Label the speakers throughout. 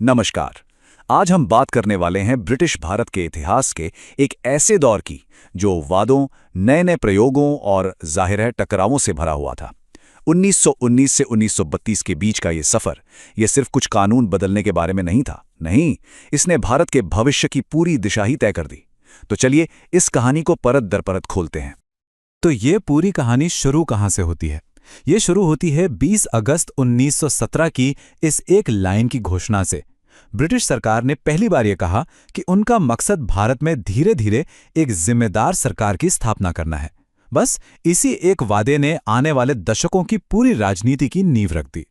Speaker 1: नमस्कार। आज हम बात करने वाले हैं ब्रिटिश भारत के इतिहास के एक ऐसे दौर की जो वादों, नए नए प्रयोगों और जाहिर है टकरावों से भरा हुआ था। 1919 से 1932 के बीच का ये सफर ये सिर्फ कुछ कानून बदलने के बारे में नहीं था। नहीं, इसने भारत के भविष्य की पूरी दिशा ही तय कर दी। तो चलिए इस कहानी को परत दर परत खोलते हैं।
Speaker 2: तो ये पूरी कहानी शुरू कहाँ से होती है? ये शुरू होती है 20 अगस्त 1917 की इस एक लाइन की घोषणा से। ब्रिटिश सरकार ने पहली बार ये कहा कि उनका मकसद भारत में धीरे धीरे एक जिम्मेदार सरकार की स्थापना करना है। बस इसी एक वादे ने आने वाले दशकों की पूरी राजनीति की नींव रख दी।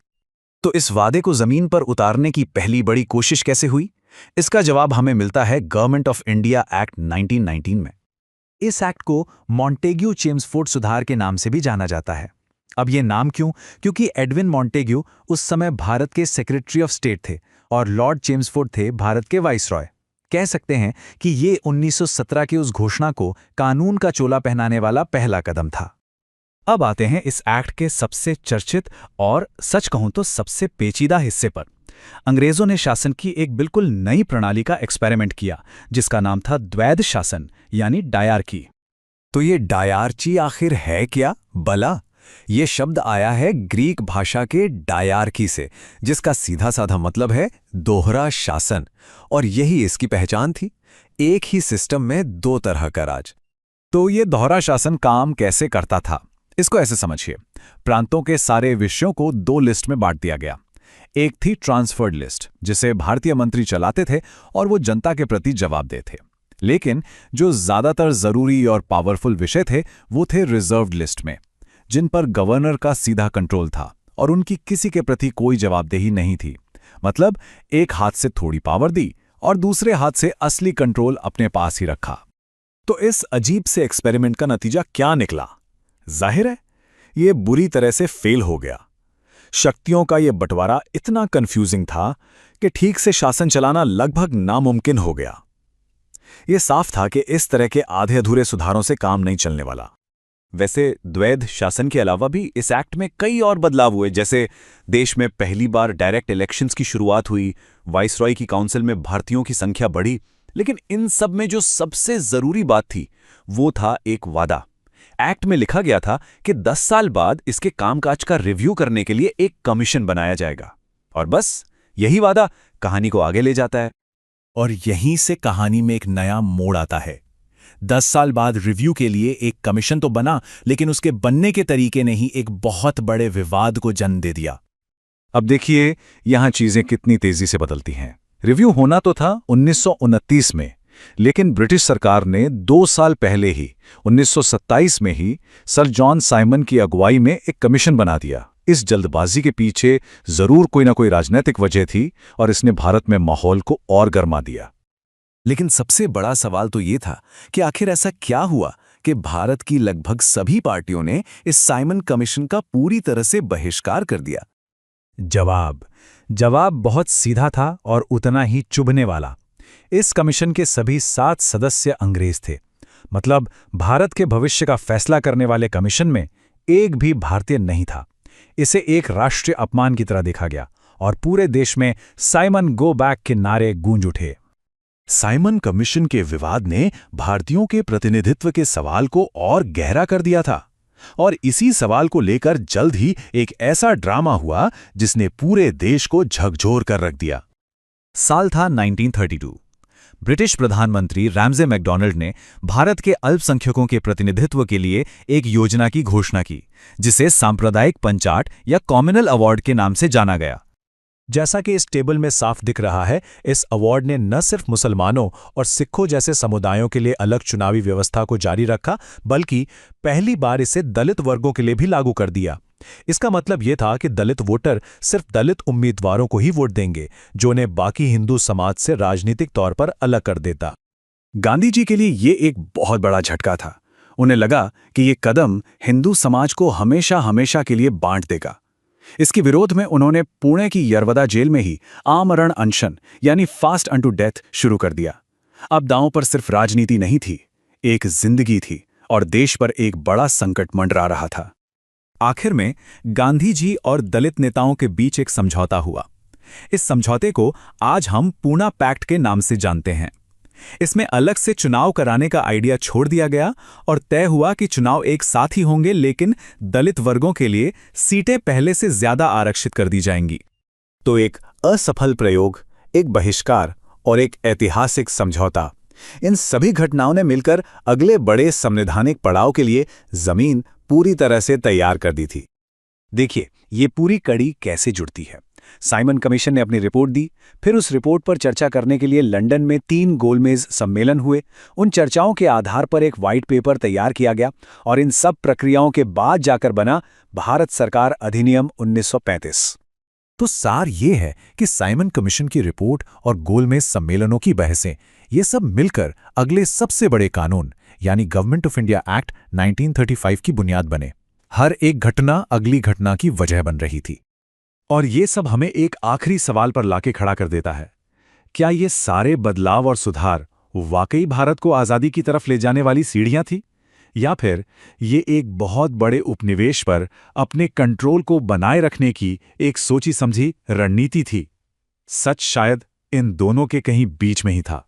Speaker 1: तो इस वादे को जमीन पर उतारने की पहली बड़ी कोशिश कैसे हुई? इसका जवाब हमें मिलता है गवर्नमेंट ऑफ इंडिया एक्ट 1919 में। इस एक्ट को मॉन्टेग्यू चेम्सफोर्ड सुधार के नाम से भी जाना जाता है। अब ये नाम क्यों? क्योंकि एडविन मॉन्टेग्यू उस समय भारत के सेक्रेटरी ऑफ स्टेट थे और लॉर्ड चेम्सफोर्ड थे भारत के वाइसरॉय। कह सकते हैं कि ये 1917 की उस घोषणा को कानून का चोला पहनाने वाला पहला कदम था।
Speaker 2: अब आते हैं इस एक्ट के सबसे चर्चित और सच कहूं तो सबसे पेचीदा हिस्से पर। अंग्रेजों ने शासन की एक बिल्कुल नई प्रणाली का एक्सपेरिमेंट किया जिसका नाम था द्वैध शासन यानी डायार्की।
Speaker 1: तो ये डायार्ची आखिर है क्या? भला ये शब्द आया है ग्रीक भाषा के डायार्की से, जिसका सीधा साधा मतलब है दोहरा शासन। और यही इसकी पहचान थी, एक ही सिस्टम में दो तरह का राज।
Speaker 2: तो ये दोहरा शासन काम कैसे करता था? इसको ऐसे समझिए, प्रांतों के सारे विषयों को दो लिस्ट में बांट दिया गया। एक थी ट्रांसफर्ड लिस्ट, जिसे भारतीय मंत्री चलाते थे और वो जनता के प्रति जवाबदेह थे। लेकिन जो ज्यादातर जरूरी और पावरफुल विषय थे वो थे रिजर्व्ड लिस्ट में, जिन पर गवर्नर का सीधा कंट्रोल था और उनकी किसी के प्रति कोई जवाबदेही नहीं थी। मतलब एक हाथ से थोड़ी पावर दी और दूसरे हाथ से असली कंट्रोल अपने पास ही रखा।
Speaker 1: तो इस अजीब से एक्सपेरिमेंट का नतीजा क्या निकला? जाहिर है ये बुरी तरह से फेल हो गया। शक्तियों का ये बंटवारा इतना कंफ्यूजिंग था कि ठीक से शासन चलाना लगभग नामुमकिन हो गया। ये साफ था कि इस तरह के आधे अधूरे सुधारों से काम नहीं चलने वाला। वैसे द्वैध शासन के अलावा भी इस एक्ट में कई और बदलाव हुए, जैसे देश में पहली बार डायरेक्ट इलेक्शंस की शुरुआत हुई, वाइसरॉय की काउंसिल में भारतीयों की संख्या बढ़ी। लेकिन इन सब में जो सबसे जरूरी बात थी वो था एक वादा। एक्ट में लिखा गया था कि 10 साल बाद इसके कामकाज का रिव्यू करने के लिए एक कमीशन बनाया जाएगा। और बस यही वादा कहानी को आगे ले जाता है।
Speaker 2: और यहीं से कहानी में एक नया मोड़ आता है। 10 साल बाद रिव्यू के लिए एक कमीशन तो बना, लेकिन उसके बनने के तरीके ने ही एक बहुत बड़े विवाद को जन्म दे दिया।
Speaker 1: अब देखिए यहां चीजें कितनी तेजी से बदलती हैं। रिव्यू होना तो था 1929 में, लेकिन ब्रिटिश सरकार ने 2 साल पहले ही 1927 में ही सर जॉन साइमन की अगुवाई में एक कमीशन बना दिया। इस जल्दबाजी के पीछे जरूर कोई ना कोई राजनीतिक वजह थी और इसने भारत में माहौल को और गर्मा दिया। लेकिन सबसे बड़ा सवाल तो ये था कि आखिर ऐसा क्या हुआ कि भारत की लगभग सभी पार्टियों ने इस साइमन कमीशन का पूरी तरह से बहिष्कार कर दिया।
Speaker 2: जवाब बहुत सीधा था और उतना ही चुभने वाला। इस कमीशन के सभी 7 सदस्य अंग्रेज थे। मतलब भारत के भविष्य का फैसला करने वाले कमीशन में एक भी भारतीय नहीं था। इसे एक राष्ट्रीय अपमान की तरह देखा गया और पूरे देश में साइमन गो बैक के नारे गूंज उठे।
Speaker 1: साइमन कमीशन के विवाद ने भारतीयों के प्रतिनिधित्व के सवाल को और गहरा कर दिया था और इसी सवाल को लेकर जल्द ही एक ऐसा ड्रामा हुआ जिसने पूरे देश को झकझोर कर रख दिया।
Speaker 2: साल था 1932। ब्रिटिश प्रधानमंत्री रैमजे मैकडॉनल्ड ने भारत के अल्पसंख्यकों के प्रतिनिधित्व के लिए एक योजना की घोषणा की, जिसे सांप्रदायिक पंचाट या कॉम्युनल अवार्ड के नाम से जाना गया। जैसा कि इस टेबल में साफ दिख रहा है, इस अवार्ड ने न सिर्फ मुसलमानों और सिखों जैसे समुदायों के लिए अलग चुनावी व्यवस्था को जारी रखा, बल्कि पहली बार इसे दलित वर्गों के लिए भी लागू कर दिया। इसका मतलब यह था कि दलित वोटर सिर्फ दलित उम्मीदवारों को ही वोट देंगे, जो उन्हें बाकी हिंदू समाज से राजनीतिक तौर पर अलग कर देता।
Speaker 1: गांधी जी के लिए ये एक बहुत बड़ा झटका था। उन्हें लगा कि ये कदम हिंदू समाज को हमेशा हमेशा के लिए बांट देगा। इसके विरोध में उन्होंने पुणे की यरवदा जेल में ही आमरण अनशन यानी फास्ट अनटू डेथ शुरू कर दिया। अब दांव पर सिर्फ राजनीति नहीं थी, एक जिंदगी थी और देश पर एक बड़ा संकट मंडरा रहा था।
Speaker 2: आखिर में गांधी जी और दलित नेताओं के बीच एक समझौता हुआ। इस समझौते को आज हम पूना पैक्ट के नाम से जानते हैं। इसमें अलग से चुनाव कराने का आइडिया छोड़ दिया गया और तय हुआ कि चुनाव एक साथ ही होंगे, लेकिन दलित वर्गों के लिए सीटें पहले से ज्यादा आरक्षित कर दी जाएंगी।
Speaker 1: तो एक असफल प्रयोग, एक बहिष्कार और एक ऐतिहासिक समझौता, इन सभी घटनाओं ने मिलकर अगले बड़े संवैधानिक पड़ाव के लिए जमीन पूरी तरह से तैयार कर दी थी। देखिए, ये पूरी कड़ी कैसे जुड़ती है। साइमन कमीशन ने अपनी रिपोर्ट दी, फिर उस रिपोर्ट पर चर्चा करने के लिए लंदन में 3 गोलमेज सम्मेलन हुए। उन चर्चाओं के आधार पर एक व्हाइट पेपर तैयार किया गया और इन सब प्रक्रियाओं के बाद जाकर बना भारत सरकार अधिनियम 1935।
Speaker 2: तो सार ये है कि साइमन कमीशन की रिपोर्ट और गोलमेज सम्मेलनों की बहसें, ये सब मिलकर अगले सबसे बड़े कानून यानी गवर्नमेंट ऑफ इंडिया एक्ट 1935 की बुनियाद बने। हर एक घटना अगली घटना की वजह बन रही थी।
Speaker 1: और ये सब हमें एक आखिरी सवाल पर लाके खड़ा कर देता है। क्या ये सारे बदलाव और सुधार वाकई भारत को आज़ादी की तरफ ले जाने वाली सीढ़ियां थी, या फिर ये एक बहुत बड़े उपनिवेश पर अपने कंट्रोल को बनाए रखने की एक सोची समझी रणनीति थी? सच शायद इन दोनों के कहीं बीच में ही था।